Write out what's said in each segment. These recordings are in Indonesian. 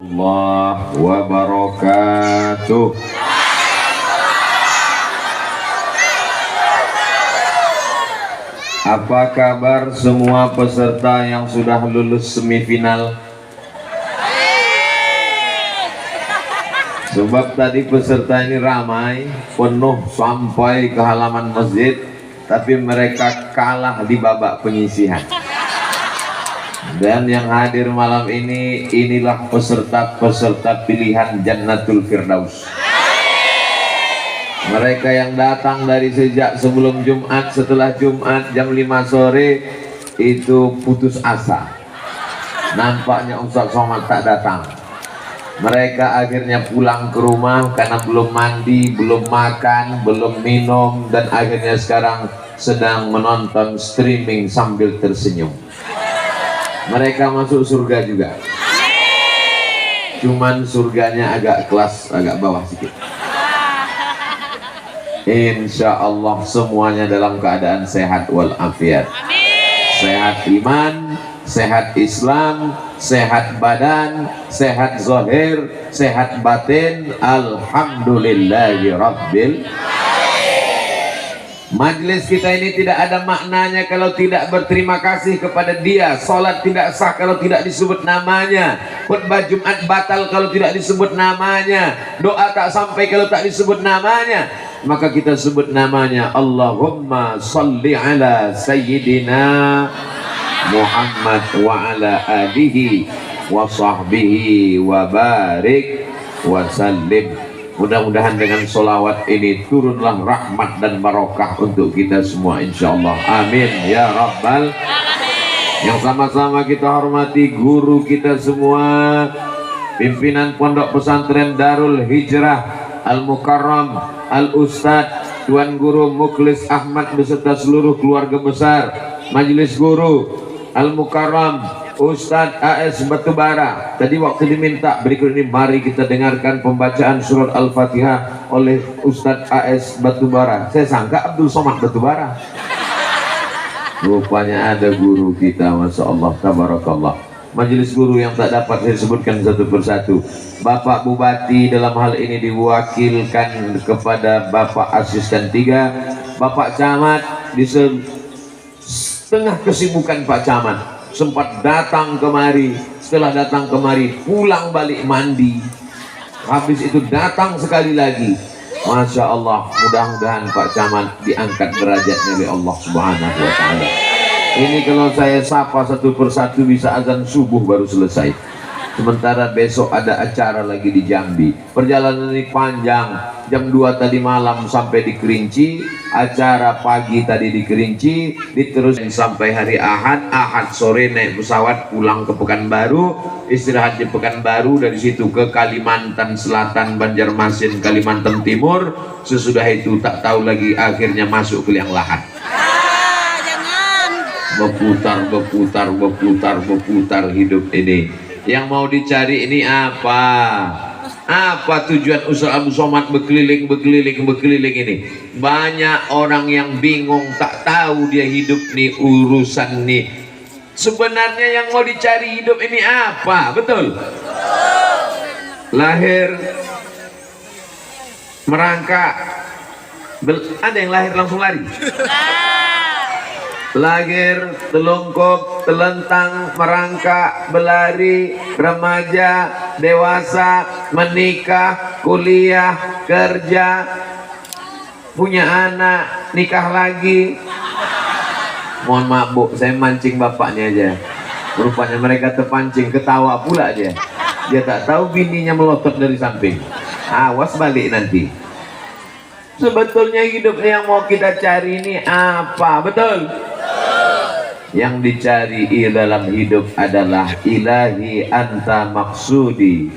Allah wabarakatuh. Apa kabar semua peserta yang sudah lulus semifinal? Sebab tadi peserta ini ramai, penuh sampai ke halaman masjid, tapi mereka kalah di babak penyisihan. Dan yang hadir malam ini, inilah peserta-peserta pilihan Jannatul Firdaus. Mereka yang datang dari sejak sebelum Jumat, setelah Jumat jam 5 sore itu putus asa. Nampaknya Ustaz Somad tak datang. Mereka akhirnya pulang ke rumah karena belum mandi, belum makan, belum minum, dan akhirnya sekarang sedang menonton streaming sambil tersenyum. Mereka masuk surga juga. Cuman surganya agak kelas, agak bawah sedikit. Insya Allah semuanya dalam keadaan sehat walafiat. Sehat iman, sehat Islam, sehat badan, sehat zahir, sehat batin. Alhamdulillahi Rabbil. Majlis kita ini tidak ada maknanya kalau tidak berterima kasih kepada Dia. Salat tidak sah kalau tidak disebut namanya. Khutbah Jumat batal kalau tidak disebut namanya. Doa tak sampai kalau tak disebut namanya. Maka kita sebut namanya. Allahumma salli ala Sayyidina Muhammad wa ala alihi wa sahbihi wa barik wa sallim. Mudah-mudahan dengan solawat ini turunlah rahmat dan barokah untuk kita semua, insyaallah. Amin ya rabbal alamin. Yang sama-sama kita hormati guru kita semua, pimpinan Pondok Pesantren Darul Hijrah Al-Mukarram Al-Ustadz Tuan Guru Mukhlis Ahmad beserta seluruh keluarga besar Majelis Guru Al-Mukarram Ustadz AS Batubara. Tadi waktu diminta berikut ini mari kita dengarkan pembacaan surat Al-Fatihah oleh Ustadz AS Batubara. Saya sangka Abdul Somad Batubara. Rupanya ada guru kita, Masya Allah, tabarakallah. Majelis guru yang tak dapat saya sebutkan satu persatu. Bapak Bupati dalam hal ini diwakilkan kepada Bapak Asisten 3, Bapak Camat di setengah kesibukan Pak Camat sempat datang kemari, setelah datang kemari pulang balik mandi, habis itu datang sekali lagi. Masya Allah, mudah-mudahan Pak Camat diangkat derajatnya oleh Allah Subhanahu wa Ta'ala. Ini kalau saya sapa satu persatu bisa azan subuh baru selesai. Sementara besok ada acara lagi di Jambi. Perjalanan ini panjang. Jam 2 tadi malam sampai di Kerinci, acara pagi tadi di Kerinci, diterusin sampai hari Ahad. Ahad sore naik pesawat pulang ke Pekanbaru, istirahat di Pekanbaru, dari situ ke Kalimantan Selatan, Banjarmasin, Kalimantan Timur. Sesudah itu tak tahu lagi akhirnya masuk ke Liang Lahat. Berputar hidup ini. Yang mau dicari ini apa? Apa tujuan usaha Abu Somad berkeliling ini? Banyak orang yang bingung, tak tahu dia hidup nih, urusan nih. Sebenarnya yang mau dicari hidup ini apa? Betul? Lahir, merangkak, ada yang lahir langsung lari. Lahir, telungkup, telentang, merangkak, berlari, remaja, dewasa, menikah, kuliah, kerja, punya anak, nikah lagi. Mohon maaf Bu, saya mancing bapaknya aja. Rupanya mereka terpancing, ketawa pula dia. Dia tak tahu bininya melotot dari samping. Awas balik nanti. Sebetulnya hidupnya yang mau kita cari ini apa? Betul? Yang dicari dalam hidup adalah ilahi anta maksudi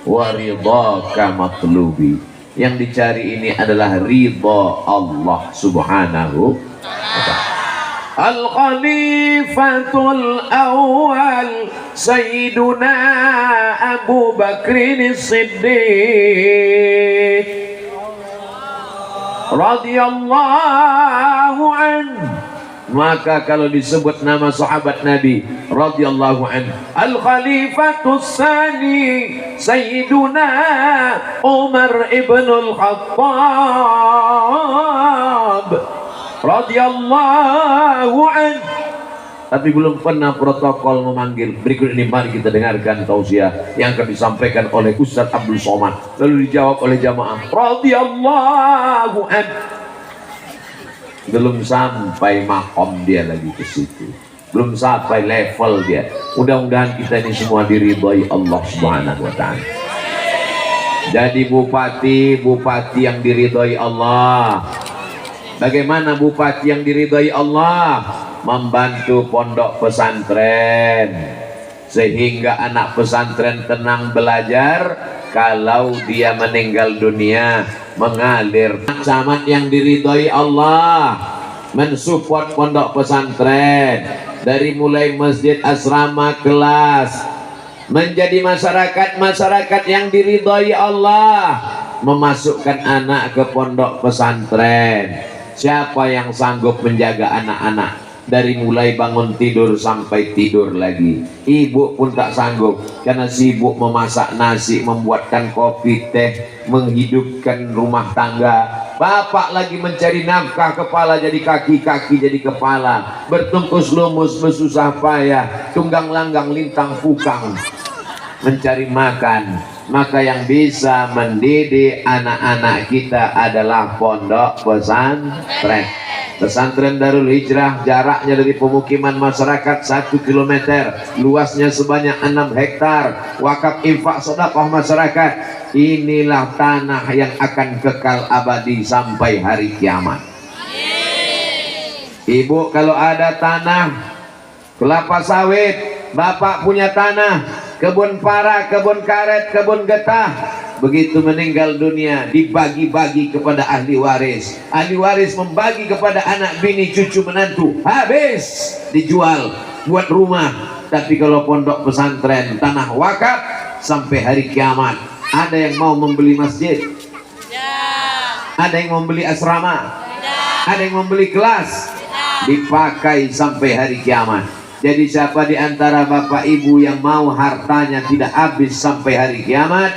wa ridhaka matlubi. Yang dicari ini adalah ridha Allah Subhanahu wa ta'ala. Al-Khalifatul Awwal Sayyiduna Abu Bakrin Siddiq radhiyallahu anhu Maka kalau disebut nama sahabat Nabi radhiyallahu anhu, Al-Khalifatus Tsani Sayyiduna Umar ibnul Khattab radhiyallahu anhu. Tapi belum pernah protokol memanggil. Berikut ini mari kita dengarkan tausiah yang akan disampaikan oleh Ustaz Abdul Somad, lalu dijawab oleh jamaah radhiyallahu anhu. Belum sampai makom dia lagi ke situ, belum sampai level dia. Mudah-mudahan kita ini semua diridhoi Allah Subhanahu wa taala. Jadi bupati yang diridhoi Allah. Bagaimana bupati yang diridhoi Allah? Membantu pondok pesantren sehingga anak pesantren tenang belajar. Kalau dia meninggal dunia mengalir. Camat yang diridhoi Allah mensupport pondok pesantren dari mulai masjid, asrama, kelas, menjadi masyarakat yang diridhoi Allah, memasukkan anak ke pondok pesantren. Siapa yang sanggup menjaga anak-anak dari mulai bangun tidur sampai tidur lagi? Ibu pun tak sanggup karena sibuk memasak nasi, membuatkan kopi, teh, menghidupkan rumah tangga. Bapak lagi mencari nafkah, kepala jadi kaki, kaki jadi kepala, bertungkus lumus, bersusah payah, tunggang langgang lintang pukang mencari makan. Maka yang bisa mendidik anak-anak kita adalah pondok pesantren. Pesantren Darul Hijrah jaraknya dari pemukiman masyarakat 1 km, luasnya sebanyak 6 hektar, wakaf infak sedekah masyarakat. Inilah tanah yang akan kekal abadi sampai hari kiamat. Ibu kalau ada tanah kelapa sawit, bapak punya tanah, kebun para, kebun karet, kebun getah, begitu meninggal dunia dibagi-bagi kepada ahli waris. Ahli waris membagi kepada anak bini, cucu, menantu, habis dijual buat rumah. Tapi kalau pondok pesantren tanah wakaf sampai hari kiamat. Ada yang mau membeli masjid, ada yang membeli asrama, ada yang membeli kelas, dipakai sampai hari kiamat. Jadi siapa di antara bapak ibu yang mau hartanya tidak habis sampai hari kiamat,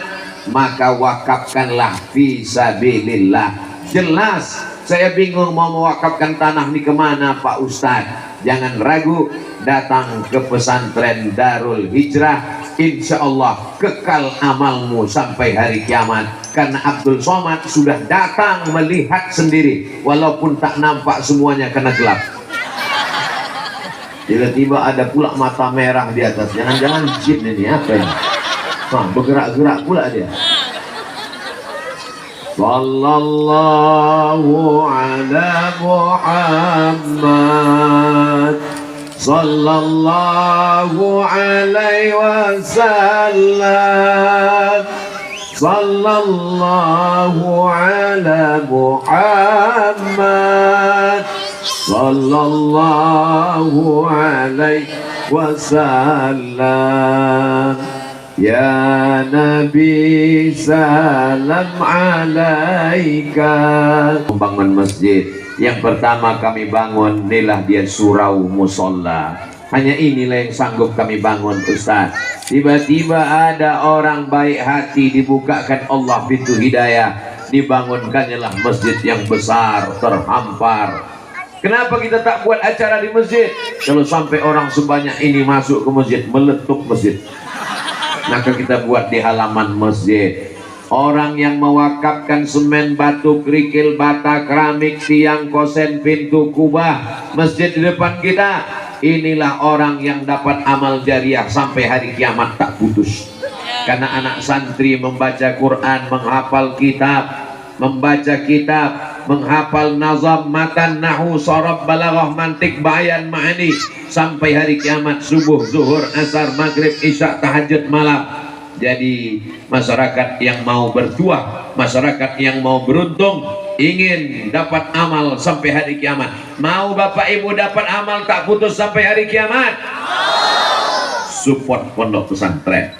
maka wakafkanlah fi sabilillah. Jelas saya bingung mau mewakafkan tanah ini kemana Pak Ustadz. Jangan ragu, datang ke pesantren Darul Hijrah, insya Allah kekal amalmu sampai hari kiamat. Karena Abdul Somad sudah datang melihat sendiri, walaupun tak nampak semuanya karena gelap. Tiba-tiba ada pula mata merah di atas. Jangan-jangan jin ini, apa ini? Wah, bergerak-gerak pula dia. Sallallahu ala Muhammad, sallallahu alaihi wasallam, sallallahu ala Muhammad, sallallahu alaihi wasallam. Ya Nabi salam alaika. Membangun masjid yang pertama kami bangun, inilah dia surau musola. Hanya inilah yang sanggup kami bangun Ustaz. Tiba-tiba ada orang baik hati, dibukakan Allah pintu hidayah, dibangunkannya lah masjid yang besar terhampar. Kenapa kita tak buat acara di masjid? Kalau sampai orang sebanyak ini masuk ke masjid, meletup masjid, maka kita buat di halaman masjid. Orang yang mewakafkan semen, batu, kerikil, bata, keramik, tiang, kosen, pintu, kubah masjid di depan kita, inilah orang yang dapat amal jariah sampai hari kiamat tak putus. Karena anak santri membaca Quran, menghafal kitab, menghafal nazam, matan, nahu, sorab, balaghah, mantik, bayan, ma'ani, sampai hari kiamat, subuh, zuhur, asar, maghrib, isya, tahajud, malam. Jadi masyarakat yang mau bertuah, masyarakat yang mau beruntung, ingin dapat amal sampai hari kiamat. Mau bapak ibu dapat amal tak putus sampai hari kiamat? Support pondok pesantren.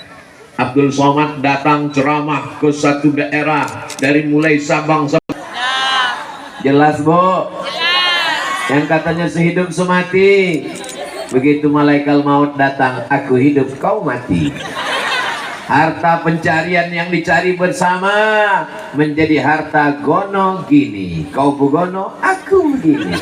Abdul Somad datang ceramah ke satu daerah dari mulai Sabang sampai. Jelas Bu? Jelas. Yang katanya sehidup semati, begitu malaikat maut datang, aku hidup kau mati. Harta pencarian yang dicari bersama menjadi harta gono gini, kau begono, aku begini.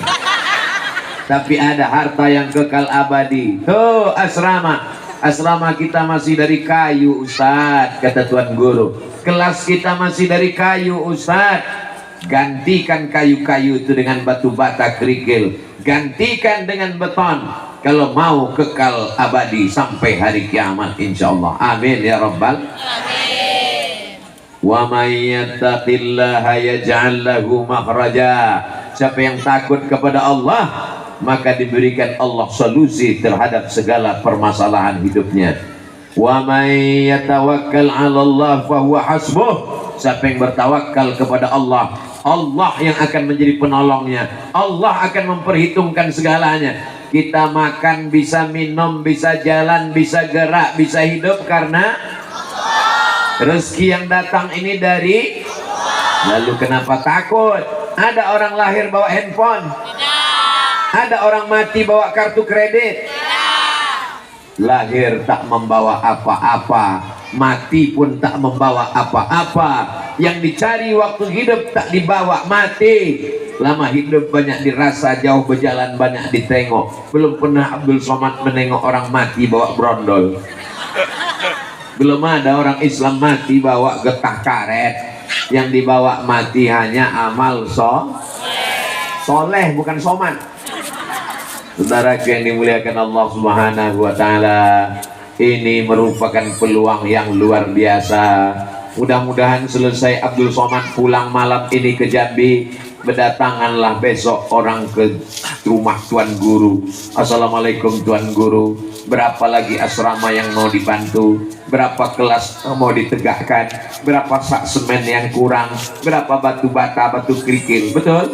Tapi ada harta yang kekal abadi. Tuh asrama, asrama kita masih dari kayu Ustadz, kata Tuan Guru. Kelas kita masih dari kayu Ustadz. Gantikan kayu-kayu itu dengan batu bata kerikil, gantikan dengan beton kalau mau kekal abadi sampai hari kiamat insyaallah. Amin ya rabbal amin. Wa may yattaqillaha yaj'al lahu makhraja. Siapa yang takut kepada Allah, maka diberikan Allah solusi terhadap segala permasalahan hidupnya. Wa may yatawakkal 'ala Allah fa huwa hasbuh. Siapa yang bertawakal kepada Allah, Allah yang akan menjadi penolongnya. Allah akan memperhitungkan segalanya. Kita makan, bisa minum, bisa jalan, bisa gerak, bisa hidup karena rezeki yang datang ini dari Allah. Lalu kenapa takut? Ada orang lahir bawa handphone? Tidak. Ada orang mati bawa kartu kredit? Tidak. Lahir tak membawa apa-apa, mati pun tak membawa apa-apa. Yang dicari waktu hidup tak dibawa, mati. Lama hidup banyak dirasa, jauh berjalan banyak ditengok. Belum pernah Abdul Somad menengok orang mati bawa brondol. Belum ada orang Islam mati bawa getah karet. Yang dibawa mati hanya amal soleh, bukan somad. Saudara yang dimuliakan Allah Subhanahu wa Ta'ala, ini merupakan peluang yang luar biasa. Mudah-mudahan selesai Abdul Somad pulang malam ini ke Jambi, berdatanganlah besok orang ke rumah Tuan Guru. Assalamualaikum Tuan Guru, berapa lagi asrama yang mau dibantu, berapa kelas mau ditegakkan, berapa sak semen yang kurang, berapa batu bata, batu kerikil, betul?